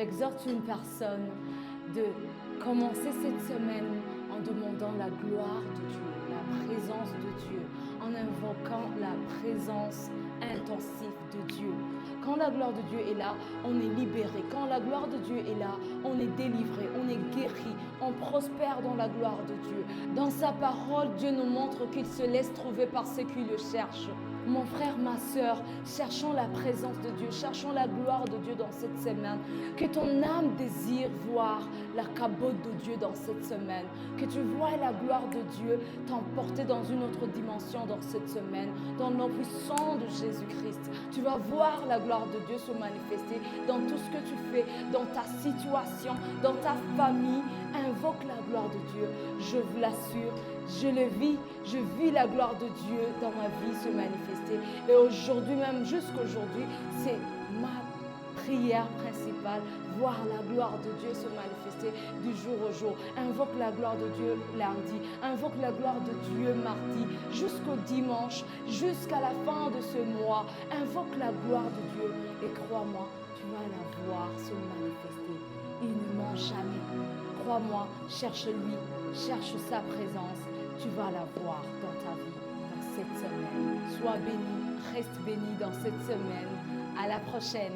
J'exhorte une personne de commencer cette semaine en demandant la gloire de Dieu, la présence de Dieu, en invoquant la présence intensive de Dieu. Quand la gloire de Dieu est là, on est libéré. Quand la gloire de Dieu est là, on est délivré, on est guéri, on prospère dans la gloire de Dieu. Dans sa parole, Dieu nous montre qu'il se laisse trouver par ceux qui le cherchent. Mon frère, ma soeur, cherchons la présence de Dieu, cherchons la gloire de Dieu dans cette semaine. Que ton âme désire voir la cabote de Dieu dans cette semaine. Que tu vois la gloire de Dieu t'emporter dans une autre dimension dans cette semaine, dans le nom puissant de Jésus-Christ. Tu vas voir la gloire de Dieu se manifester dans tout ce que tu fais, dans ta situation, dans ta famille. Invoque la gloire de Dieu. Je vous l'assure, je le vis, je vis la gloire de Dieu dans ma vie se manifester. Et aujourd'hui même, jusqu'aujourd'hui, c'est ma prière principale, voir la gloire de Dieu se manifester du jour au jour. Invoque la gloire de Dieu lundi, invoque la gloire de Dieu mardi, jusqu'au dimanche, jusqu'à la fin de ce mois. Invoque la gloire de Dieu et crois-moi, tu vas la voir se manifester. Il ne ment jamais. Crois-moi, cherche-lui, cherche sa présence. Tu vas la voir dans ta vie, dans cette semaine. Sois béni, reste béni dans cette semaine. À la prochaine.